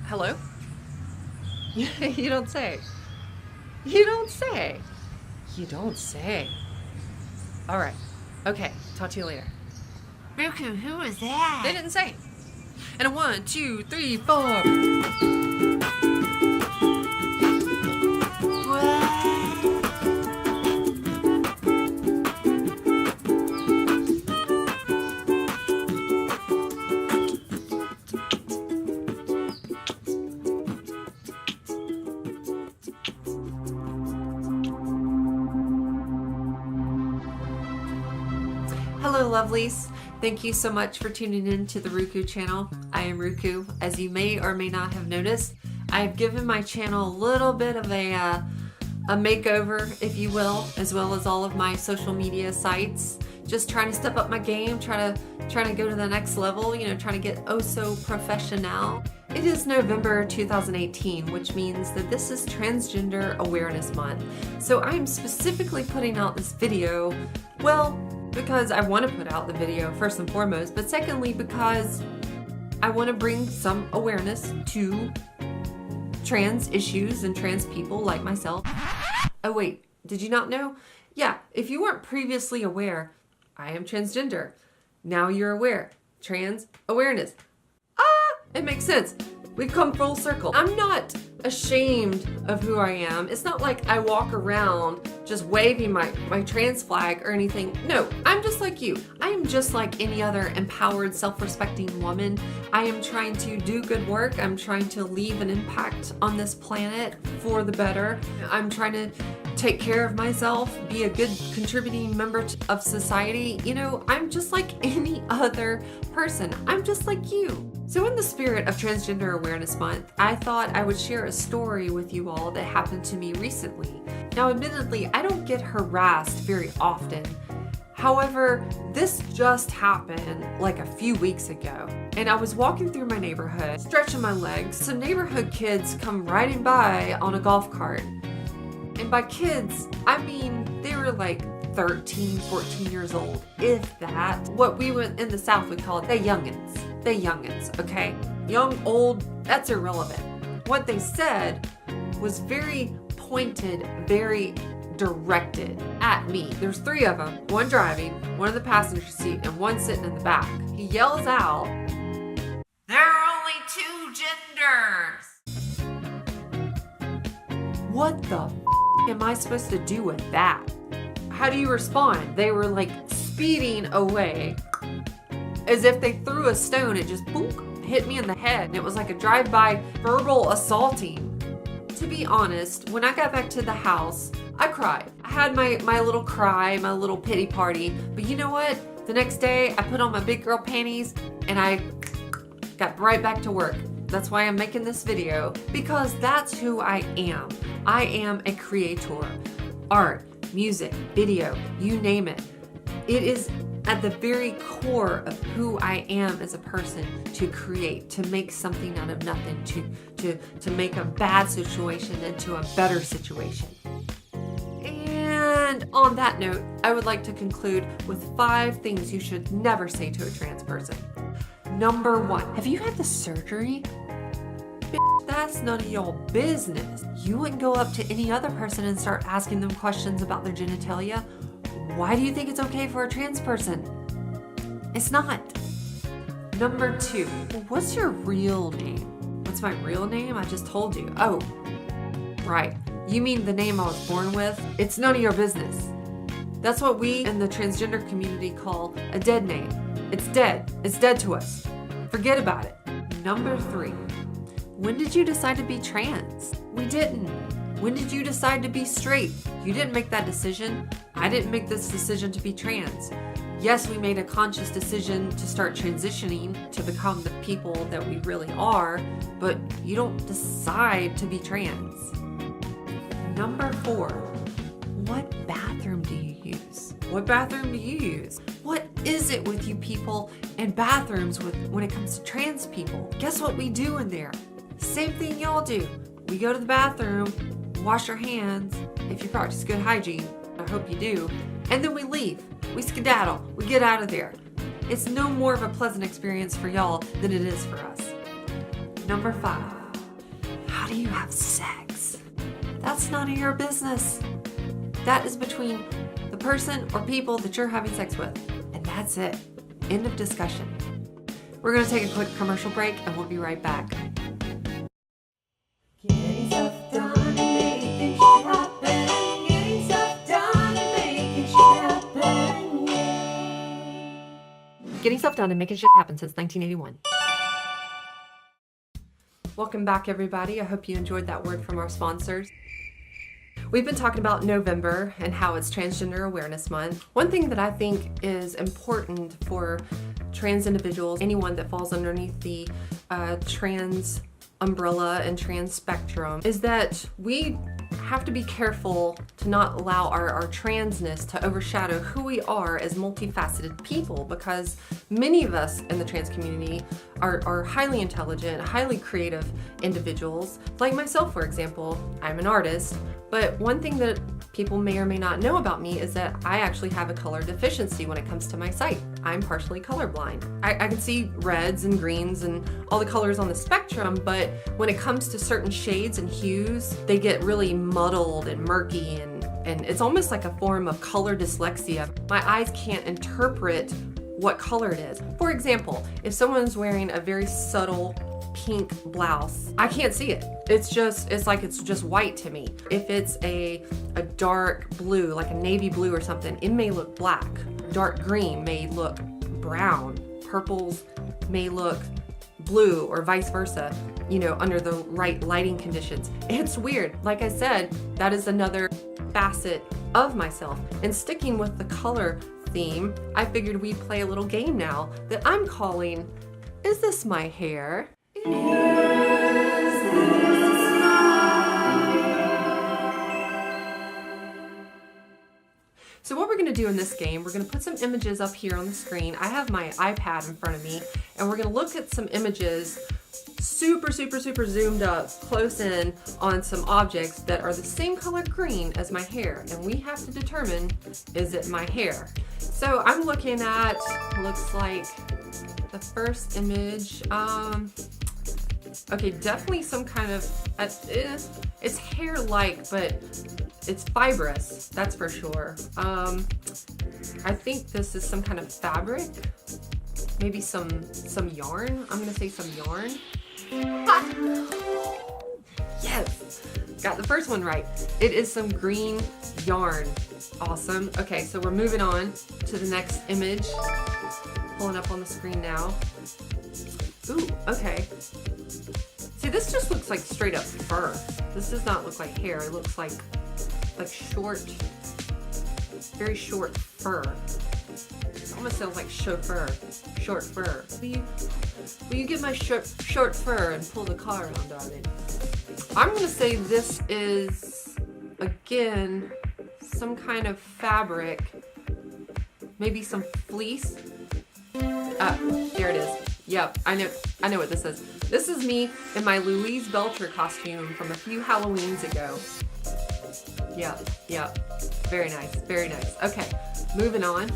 Hello? You don't say. You don't say. You don't say. All right. Okay. Talk to you later. RUCU, who is that? They didn't say. And a 1, 2, 3, 4. Hello lovelies, thank you so much for tuning in to the RUCU channel. I am RUCU. As you may or may not have noticed, I have given my channel a little bit of a makeover, if you will, as well as all of my social media sites. Just trying to step up my game, trying to go to the next level, you know, trying to get oh so professional. It is November 2018, which means that this is Transgender Awareness Month. So I'm specifically putting out this video, well, because I want to put out the video first and foremost, but secondly because I want to bring some awareness to trans issues and trans people like myself. Oh wait, did you not know? Yeah, if you weren't previously aware, I am transgender. Now you're aware. Trans awareness. It makes sense. We've come full circle. I'm not ashamed of who I am. It's not like I walk around just waving my trans flag or anything. No, I'm just like you. I am just like any other empowered, self-respecting woman. I am trying to do good work. I'm trying to leave an impact on this planet for the better. I'm trying to take care of myself, be a good contributing member of society. You know, I'm just like any other person. I'm just like you. So in the spirit of Transgender Awareness Month, I thought I would share a story with you all that happened to me recently. Now, admittedly, I don't get harassed very often. However, this just happened like a few weeks ago. And I was walking through my neighborhood, stretching my legs. Some neighborhood kids come riding by on a golf cart. And by kids, I mean, they were like 13, 14 years old, if that. What we in the South would call it, they youngins. They youngins, okay? Young, old, that's irrelevant. What they said was very pointed, very directed at me. There's 3 of them, one driving, one in the passenger seat, and one sitting in the back. He yells out, "There are only 2 genders!" What the am I supposed to do with that? How do you respond? They were like speeding away as if they threw a stone. It just boom, hit me in the head. And it was like a drive-by verbal assaulting. To be honest, when I got back to the house, I cried. I had my little cry, my little pity party. But you know what? The next day, I put on my big girl panties and I got right back to work. That's why I'm making this video, because that's who I am. I am a creator. Art, music, video, you name it. It is at the very core of who I am as a person to create, to make something out of nothing, to make a bad situation into a better situation. And on that note, I would like to conclude with 5 things you should never say to a trans person. Number 1, have you had the surgery? That's none of your business. You wouldn't go up to any other person and start asking them questions about their genitalia. Why do you think it's okay for a trans person? It's not. Number 2, what's your real name? What's my real name? I just told you. Oh, right. You mean the name I was born with? It's none of your business. That's what we in the transgender community call a dead name. It's dead. It's dead to us. Forget about it. Number 3, when did you decide to be trans? We didn't. When did you decide to be straight? You didn't make that decision. I didn't make this decision to be trans. Yes, we made a conscious decision to start transitioning to become the people that we really are, but you don't decide to be trans. Number 4, what bathroom do you use? What bathroom do you use? What is it with you people and bathrooms when it comes to trans people? Guess what we do in there? Same thing y'all do. We go to the bathroom, wash our hands, if you practice good hygiene, I hope you do, and then we leave. We skedaddle. We get out of there. It's no more of a pleasant experience for y'all than it is for us. Number 5, do you have sex? That's none of your business. That is between the person or people that you're having sex with. And that's it. End of discussion. We're going to take a quick commercial break and we'll be right back. Getting stuff done and making shit happen. Getting stuff done and making shit happen. Yeah. Getting stuff done and making shit happen since 1981. Welcome back, everybody. I hope you enjoyed that word from our sponsors. We've been talking about November and how it's Transgender Awareness Month. One thing that I think is important for trans individuals, anyone that falls underneath the trans umbrella and trans spectrum, is that we have to be careful to not allow our transness to overshadow who we are as multifaceted people, because many of us in the trans community are highly intelligent, highly creative individuals. Like myself, for example, I'm an artist, but one thing that people may or may not know about me is that I actually have a color deficiency when it comes to my sight. I'm partially colorblind. I can see reds and greens and all the colors on the spectrum, but when it comes to certain shades and hues, they get really muddled and murky, and it's almost like a form of color dyslexia. My eyes can't interpret what color it is. For example, if someone's wearing a very subtle pink blouse, I can't see it. It's just white to me. If it's a dark blue, like a navy blue or something, it may look black. Dark green may look brown. Purples may look blue, or vice versa, under the right lighting conditions. It's weird. Like I said, that is another facet of myself. And sticking with the color theme, I figured we'd play a little game now that I'm calling, Is This My Hair? So what we're going to do in this game, we're going to put some images up here on the screen. I have my iPad in front of me, and we're going to look at some images super zoomed up close in on some objects that are the same color green as my hair, and we have to determine, is it my hair? So I'm looking at, looks like the first image, okay, definitely some kind of, it's hair-like, but it's fibrous, that's for sure. I think this is some kind of fabric, maybe some yarn. I'm gonna say some yarn. Yes, got the first one right. It is some green yarn. Awesome. Okay, so we're moving on to the next image. Pulling up on the screen now. Ooh, okay. See, this just looks like straight up fur. This does not look like hair. It looks like short, very short fur. It almost sounds like chauffeur, short fur. Will you get my short fur and pull the car around, darling? I'm gonna say this is, again, some kind of fabric, maybe some fleece. There it is. Yep, I know what this is. This is me in my Louise Belcher costume from a few Halloweens ago. Yep. Very nice, very nice. Okay, moving on.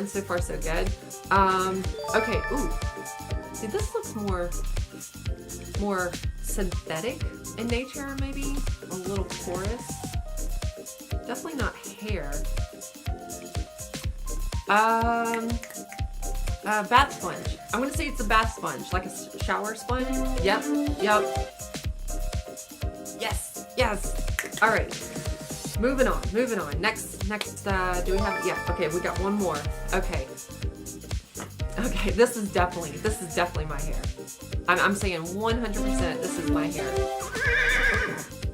So far, so good. Okay, ooh. See, this looks more synthetic in nature, maybe. A little porous. Definitely not hair. Bath sponge. I'm gonna say it's a bath sponge, like a shower sponge. Yep. Yes. All right. Moving on. Next, do we have, yeah, okay, we got one more. Okay, this is definitely my hair. I'm saying 100% this is my hair.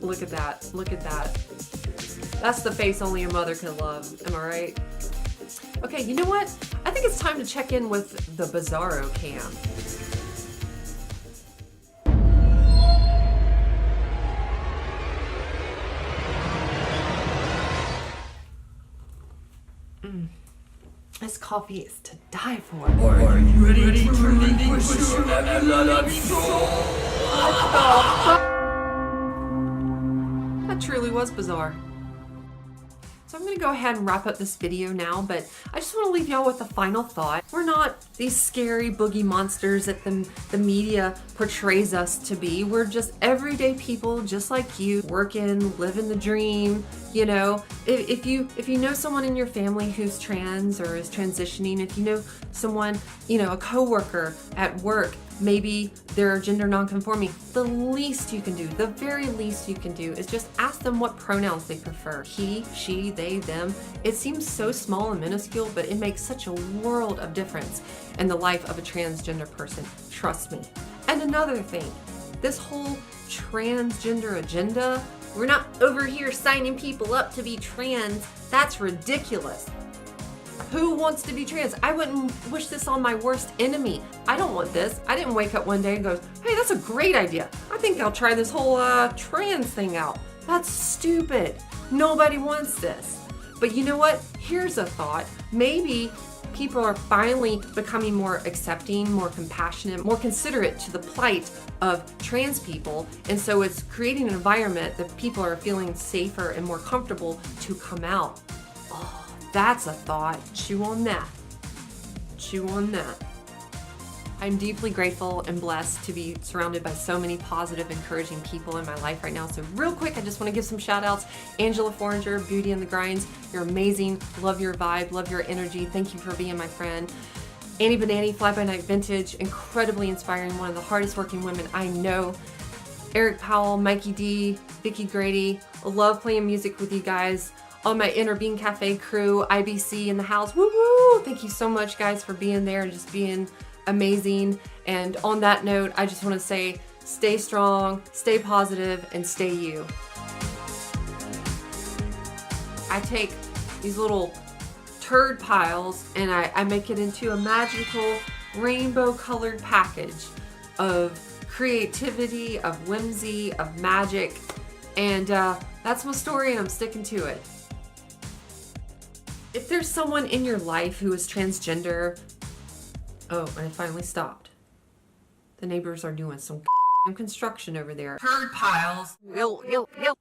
Look at that. That's the face only a mother can love, am I right? Okay, you know what? I think it's time to check in with the Bizarro cam. This coffee is to die for. Are you ready to relinquish your everlasting soul? That truly was bizarre. So I'm gonna go ahead and wrap up this video now, but I just wanna leave y'all with a final thought. We're not these scary boogie monsters that the media portrays us to be. We're just everyday people just like you, working, living the dream, you know. If you know someone in your family who's trans or is transitioning, if you know someone, you know, a coworker at work, maybe they're gender nonconforming, the least you can do, the very least you can do is just ask them what pronouns they prefer. He, she, they, them. It seems so small and minuscule, but it makes such a world of difference in the life of a transgender person. Trust me. And another thing, this whole transgender agenda, we're not over here signing people up to be trans. That's ridiculous. Who wants to be trans? I wouldn't wish this on my worst enemy. I don't want this. I didn't wake up one day and go, hey, that's a great idea. I think I'll try this whole trans thing out. That's stupid. Nobody wants this. But you know what? Here's a thought. Maybe people are finally becoming more accepting, more compassionate, more considerate to the plight of trans people. And so it's creating an environment that people are feeling safer and more comfortable to come out. Oh, that's a thought. Chew on that. Chew on that. I'm deeply grateful and blessed to be surrounded by so many positive, encouraging people in my life right now. So real quick, I just want to give some shout outs. Angela Foranger, Beauty and the Grinds. You're amazing. Love your vibe. Love your energy. Thank you for being my friend. Annie Banani, Fly By Night Vintage. Incredibly inspiring. One of the hardest working women I know. Eric Powell, Mikey D, Vicky Grady. I love playing music with you guys. All my Inner Being Cafe crew, IBC in the house. Woo woo! Thank you so much, guys, for being there and just being amazing. And on that note, I just want to say, stay strong, stay positive, and stay you. I take these little turd piles and I make it into a magical rainbow colored package of creativity, of whimsy, of magic. And that's my story and I'm sticking to it. If there's someone in your life who is transgender, oh, and I finally stopped. The neighbors are doing some construction over there. Turd piles. Ew, ew, ew.